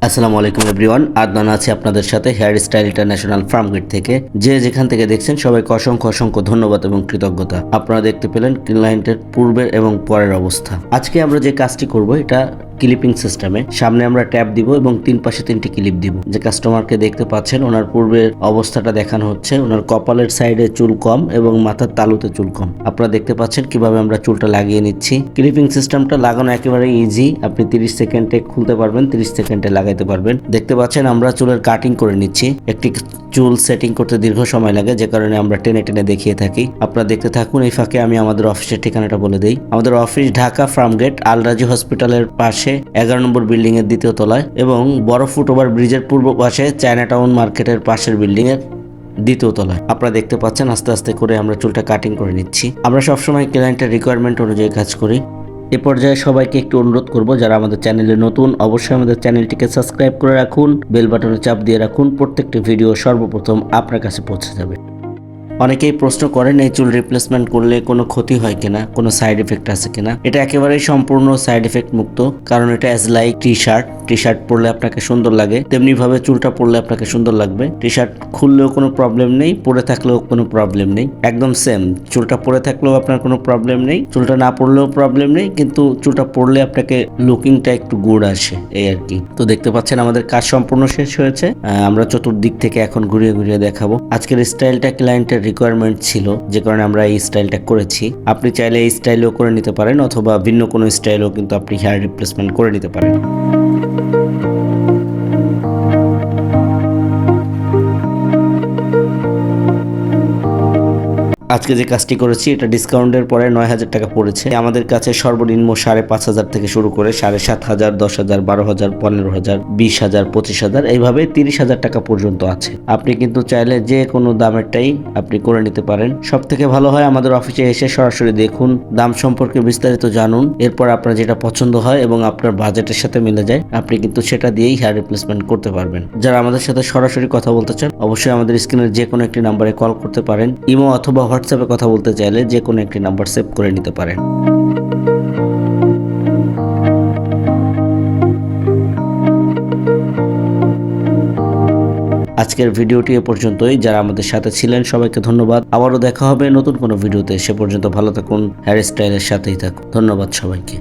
আসসালামু আলাইকুম এভরিওয়ান, আদনান আছে আপনাদের সাথে হেয়ার স্টাইল ইন্টারন্যাশনাল ফার্মগেট থেকে। যে যেখান থেকে দেখছেন সবাইকে অসংখ্য অসংখ্য ধন্যবাদ এবং কৃতজ্ঞতা। আপনারা দেখতে পেলেন ক্লায়েন্টের পূর্বের এবং পরের অবস্থা। আজকে আমরা যে কাজটি করব এটা ক্লিপিং সিস্টেমে। সামনে আমরা ট্যাপ দিব এবং তিন পাশে তিনটি ক্লিপ দিব। যে কাস্টমারকে দেখতে পাচ্ছেন ওনার পূর্বের অবস্থাটা দেখানো হচ্ছে। ওনার কপালের সাইডে চুল কম এবং মাথার তালুতে চুল কম। আপনারা দেখতে পাচ্ছেন কিভাবে আমরা চুলটা লাগিয়ে নিচ্ছি। ক্লিপিং সিস্টেমটা লাগানো একেবারে ইজি। আপনি 30 সেকেন্ডে খুলতে পারবেন, 30 সেকেন্ডে লাগাইতে পারবেন। দেখতে পাচ্ছেন আমরা চুলের কাটিং করে নিচ্ছি। একটি চুল সেটিং করতে দীর্ঘ সময় লাগে, যে কারণে আমরা টেনে টেনে দেখিয়ে থাকি। আপনারা দেখতে থাকুন। এই ফাঁকে আমি আমাদের অফিসের ঠিকানাটা বলে দিই। আমাদের অফিস ঢাকা ফার্মগেট আলরাজি হসপিটালের পাশে 11 নম্বর বিল্ডিং এর দ্বিতীয় তলায় এবং বড় ফুটওভার ব্রিজের পূর্ব পাশে চায়নাটাউন মার্কেটের পাশের বিল্ডিং এর দ্বিতীয় তলায়। আপনারা দেখতে পাচ্ছেন আস্তে আস্তে করে আমরা চুলটা কাটিং করে নিচ্ছি। আমরা সবসময় ক্লায়েন্টের রিকোয়ারমেন্ট অনুযায়ী কাজ করি। এ পর্যায়ে সবাইকে একটু অনুরোধ করব, যারা আমাদের চ্যানেলে নতুন অবশ্যই আমাদের চ্যানেলটিকে সাবস্ক্রাইব করে রাখুন, বেল বাটনে চাপ দিয়ে রাখুন। প্রত্যেকটি ভিডিও সর্বপ্রথম আপনার কাছে পৌঁছে যাবে। অনেকেই প্রশ্ন করেন এই চুল রিপ্লেসমেন্ট করলে কোনো ক্ষতি হয় কিনা, কোনো সাইড এফেক্ট আছে কিনা। এটা একেবারেই সম্পূর্ণ সাইড এফেক্ট মুক্ত, কারণ এটা অ্যাজ লাইক টি শার্ট পরলে আপনাকে সুন্দর লাগে, তেমনি ভাবে চুলটা পরলে আপনাকে সুন্দর লাগবে। টি শার্ট খুললেও কোনো প্রবলেম নেই, পরে থাকলেও কোনো প্রবলেম নেই, একদম সেম। চুলটা পরে থাকলেও আপনার কোনো প্রবলেম নেই, চুলটা না পরলেও প্রবলেম নেই, কিন্তু চুলটা পরলে আপনাকে লুকিংটা একটু গুড আসে, এই আর কি। তো দেখতে পাচ্ছেন আমাদের কাজ সম্পূর্ণ শেষ হয়েছে। আমরা চতুর্দিক থেকে এখন ঘুরিয়ে ঘুরিয়ে দেখাবো। আজকের স্টাইলটা ক্লায়েন্টের রিকোয়ারমেন্ট ছিল, যে কারণে আমরা এই স্টাইলটা করেছি। আপনি চাইলে এই স্টাইলও করে নিতে পারেন, অথবা ভিন্ন কোনো স্টাইলও কিন্তু আপনি হেয়ার রিপ্লেসমেন্ট করে নিতে পারেন। আজকে যে কাজটি করেছি এটা ডিসকাউন্টের পরে 9,000 টাকা পড়েছে। আমাদের কাছে সর্বনিম্ন 5,500 থেকে শুরু করে 7,500, 10,000, 12,000, 15,000, 20,000, 25,000 এইভাবে 30,000 টাকা পর্যন্ত আছে। আপনি কিন্তু চাইলে যে কোনো দামেরটাই আপনি করে নিতে পারেন। সব থেকে ভালো হয় আমাদের অফিসে এসে সরাসরি দেখুন, দাম সম্পর্কে বিস্তারিত জানুন। এরপর আপনার যেটা পছন্দ হয় এবং আপনার বাজেটের সাথে মিলে যায়, আপনি কিন্তু সেটা দিয়েই হেয়ার রিপ্লেসমেন্ট করতে পারবেন। যারা আমাদের সাথে সরাসরি কথা বলতে চান অবশ্যই আমাদের স্ক্রিনের যে কোনো একটি নাম্বারে কল করতে পারেন। ইমো অথবা হোয়াটসঅ্যাপে কথা বলতে চাইলে যে কোনো একটি নাম্বার সেভ করে নিতে পারেন। আজকের ভিডিওটি এ পর্যন্তই। যারা আমাদের সাথে ছিলেন সবাইকে ধন্যবাদ। আবারও দেখা হবে নতুন কোনো ভিডিওতে। সে পর্যন্ত ভালো থাকুন, হেয়ার স্টাইলের সাথেই থাকুন। ধন্যবাদ সবাইকে।